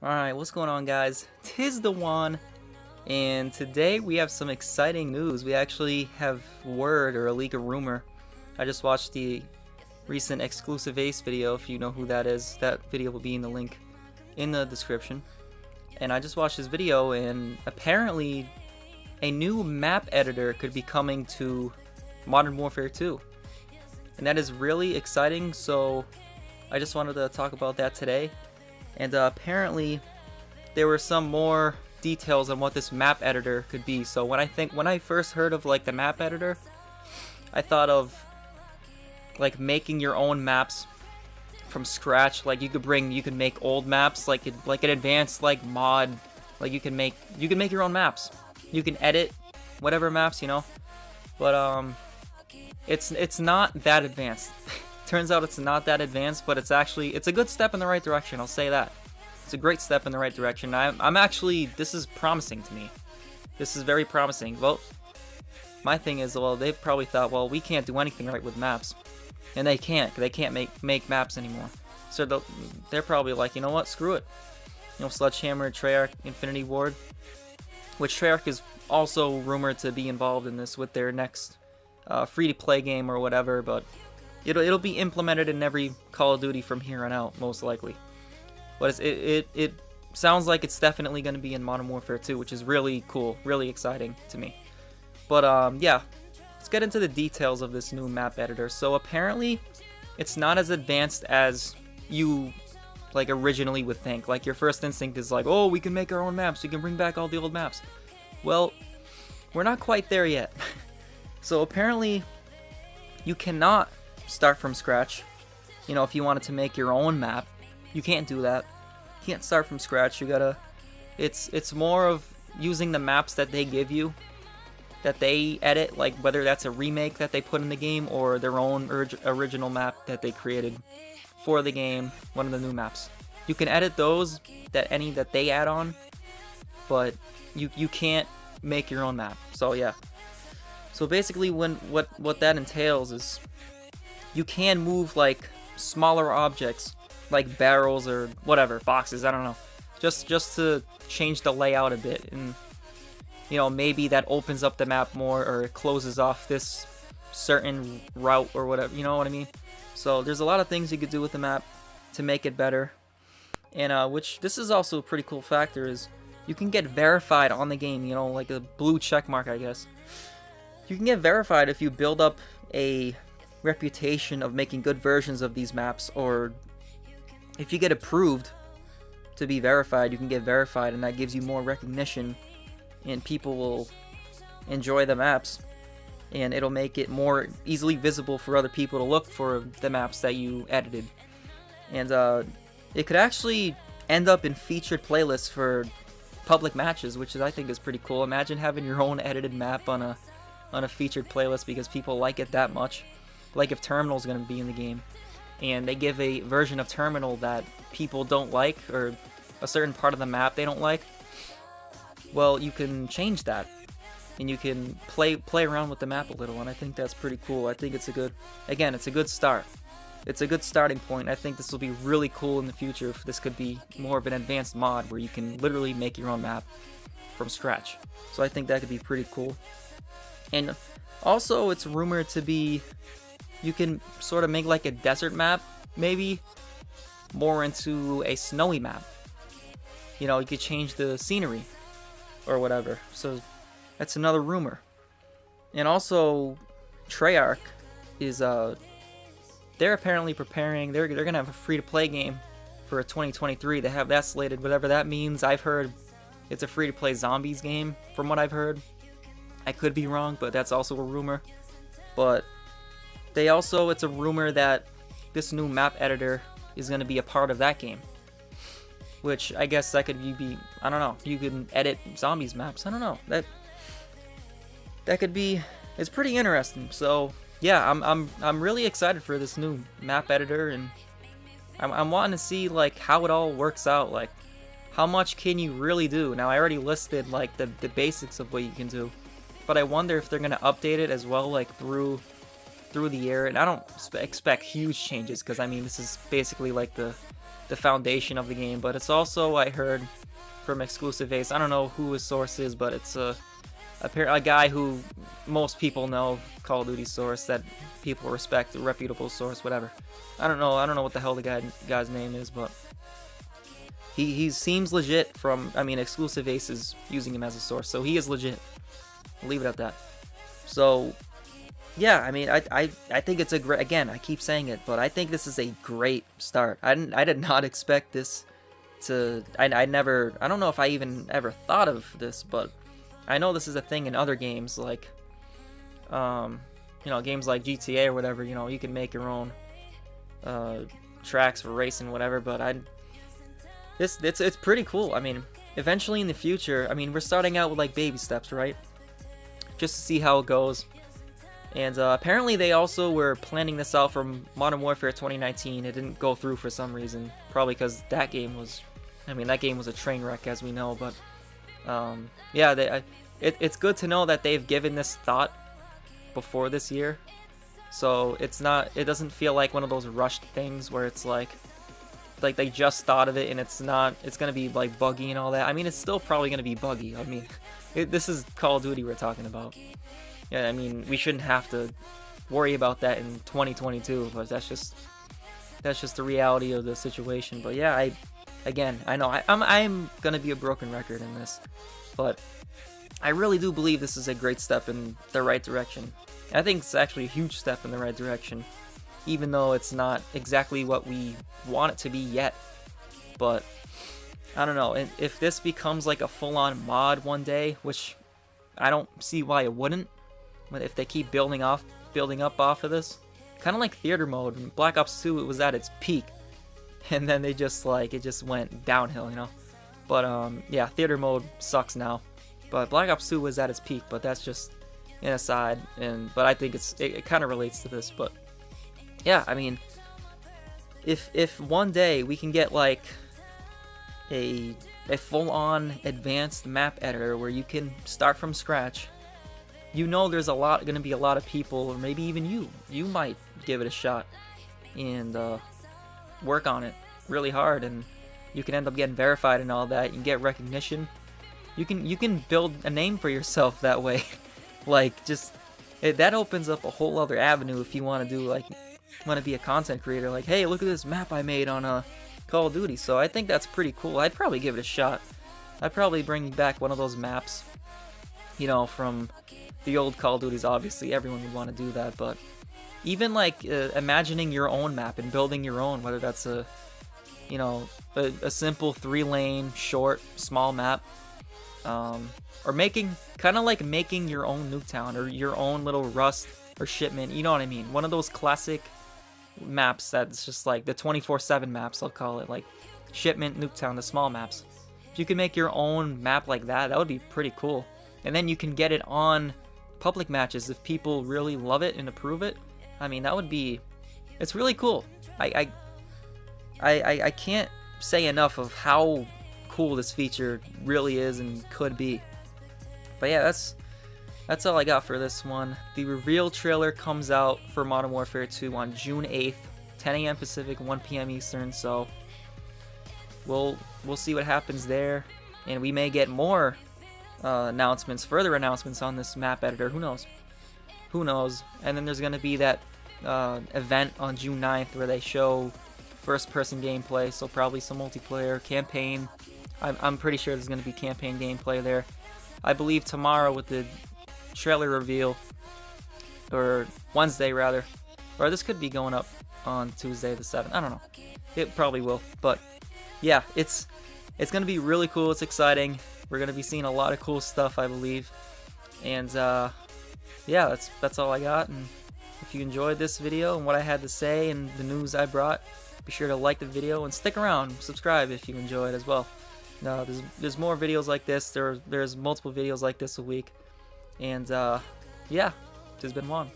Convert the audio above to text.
Alright, what's going on, guys? Tis the One, and today we have some exciting news. We actually have word, or a leak, or rumor. I just watched the recent Exclusive Ace video. If you know who that is, that video will be in the link in the description. And I just watched this video, and apparently a new map editor could be coming to Modern Warfare 2. And that is really exciting, so I just wanted to talk about that today. And apparently there were some more details on what this map editor could be. So when I first heard of like the map editor, I thought of like making your own maps from scratch. Like you could make old maps, like an advanced like mod. Like you can make your own maps. You can edit whatever maps, you know. But it's not that advanced. Turns out it's not that advanced, but it's a good step in the right direction. I'll say that. It's a great step in the right direction. I'm actually, this is promising to me. This is very promising. Well, my thing is, well, they probably thought, well, we can't do anything right with maps, and they can't make maps anymore. So they're probably like, you know what, screw it. You know, Sledgehammer, Treyarch, Infinity Ward, which Treyarch is also rumored to be involved in this with their next free-to-play game or whatever, but it'll be implemented in every Call of Duty from here on out, most likely. But it sounds like it's definitely going to be in Modern Warfare 2, which is really cool, really exciting to me. But yeah, let's get into the details of this new map editor. So apparently, it's not as advanced as you like originally would think. Like your first instinct is like, oh, we can make our own maps, we can bring back all the old maps. Well, we're not quite there yet. So apparently, you cannot start from scratch. You know, if you wanted to make your own map, you can't do that. You can't start from scratch. You gotta, it's more of using the maps that they give you, that they edit, like whether that's a remake that they put in the game or their own original map that they created for the game, one of the new maps. You can edit those, that they add on, but you can't make your own map. So yeah. So basically, what that entails is you can move like smaller objects, like barrels or whatever, boxes, I don't know, just to change the layout a bit, and you know, maybe that opens up the map more, or it closes off this certain route or whatever, you know what I mean? So there's a lot of things you could do with the map to make it better, and which this is also a pretty cool factor, is you can get verified on the game, you know, like a blue check mark, I guess. You can get verified if you build up a reputation of making good versions of these maps, or if you get approved to be verified, you can get verified, and that gives you more recognition, and people will enjoy the maps, and it'll make it more easily visible for other people to look for the maps that you edited. And it could actually end up in featured playlists for public matches, which I think is pretty cool. Imagine having your own edited map on a featured playlist because people like it that much. Like if Terminal's going to be in the game, and they give a version of Terminal that people don't like, or a certain part of the map they don't like, well, you can change that, and you can play around with the map a little, and I think that's pretty cool. I think it's a good, again, it's a good start. It's a good starting point. I think this will be really cool in the future if this could be more of an advanced mod where you can literally make your own map from scratch. So I think that could be pretty cool. And also, it's rumored to be, you can sort of make like a desert map, maybe more into a snowy map. You know, you could change the scenery or whatever. So that's another rumor. And also, Treyarch is they're apparently preparing. They're gonna have a free-to-play game for 2023. They have that slated, whatever that means. I've heard it's a free-to-play zombies game, from what I've heard. I could be wrong, but that's also a rumor. But they also, it's a rumor that this new map editor is going to be a part of that game. Which I guess that could be, I don't know, you can edit zombies maps. I don't know. That could be, it's pretty interesting. So yeah, I'm really excited for this new map editor, and I'm wanting to see like how it all works out. Like how much can you really do? Now I already listed like the basics of what you can do, but I wonder if they're going to update it as well, like through the year. And I don't expect huge changes, because I mean, this is basically like the the foundation of the game, but it's also, I heard from Exclusive Ace, I don't know who his source is, but it's a guy who most people know, Call of Duty source, that people respect, a reputable source, whatever. I don't know what the hell the guy's name is, but he seems legit from, I mean, Exclusive Ace is using him as a source, so he is legit. I'll leave it at that. So, yeah, I mean, I think it's a great, again, I keep saying it, but I think this is a great start. I did not expect this to, I don't know if I even ever thought of this, but I know this is a thing in other games, like, you know, games like GTA or whatever, you know, you can make your own tracks for racing, whatever, but it's pretty cool. I mean, eventually in the future, I mean, we're starting out with like baby steps, right? Just to see how it goes. And apparently they also were planning this out for Modern Warfare 2019. It didn't go through for some reason, probably because that game was, I mean, that game was a train wreck, as we know. But yeah, it's good to know that they've given this thought before this year, so it doesn't feel like one of those rushed things where it's like they just thought of it and it's gonna be like buggy and all that. I mean, it's still probably gonna be buggy. I mean, this is Call of Duty we're talking about. Yeah, I mean, we shouldn't have to worry about that in 2022, but that's just the reality of the situation. But yeah, I know I'm gonna be a broken record in this, but I really do believe this is a great step in the right direction. I think it's actually a huge step in the right direction, even though it's not exactly what we want it to be yet. But I don't know, if this becomes like a full-on mod one day, which I don't see why it wouldn't, but if they keep building up off of this, kind of like theater mode. In Black Ops 2, it was at its peak, and then they just it just went downhill, you know. But yeah, theater mode sucks now. But Black Ops 2 was at its peak, but that's just an aside. But I think it kind of relates to this. But yeah, I mean, if one day we can get like a full-on advanced map editor where you can start from scratch, you know, there's gonna be a lot of people, or maybe even you might give it a shot and work on it really hard, and you can end up getting verified and all that. You can get recognition. You can build a name for yourself that way. Like, that opens up a whole other avenue if you want to be a content creator. Like, hey, look at this map I made on Call of Duty. So I think that's pretty cool. I'd probably give it a shot. I'd probably bring back one of those maps, you know, from the old Call of Duties. Obviously, everyone would want to do that, but even like imagining your own map and building your own, whether that's a a simple 3-lane short small map, or making your own Nuketown or your own little Rust or Shipment, you know what I mean? One of those classic maps that's just like the 24/7 maps, I'll call it, like Shipment, Nuketown, the small maps. If you could make your own map like that, that would be pretty cool. And then you can get it on public matches if people really love it and approve it. I mean, it's really cool. I can't say enough of how cool this feature really is and could be. But yeah, that's all I got for this one. The reveal trailer comes out for Modern Warfare 2 on June 8th, 10 a.m. Pacific, 1 p.m. Eastern, so we'll see what happens there, and we may get more further announcements on this map editor. Who knows? And then there's gonna be that event on June 9th where they show first-person gameplay, so probably some multiplayer campaign. I'm pretty sure there's gonna be campaign gameplay there. I believe tomorrow with the trailer reveal, or Wednesday rather, or this could be going up on Tuesday the 7th. I don't know. It probably will, but yeah, it's gonna be really cool. It's exciting. We're gonna be seeing a lot of cool stuff, I believe. And yeah, that's all I got. And if you enjoyed this video and what I had to say and the news I brought, be sure to like the video and stick around. Subscribe if you enjoyed as well. There's more videos like this. There's multiple videos like this a week. And yeah, this has been Juan.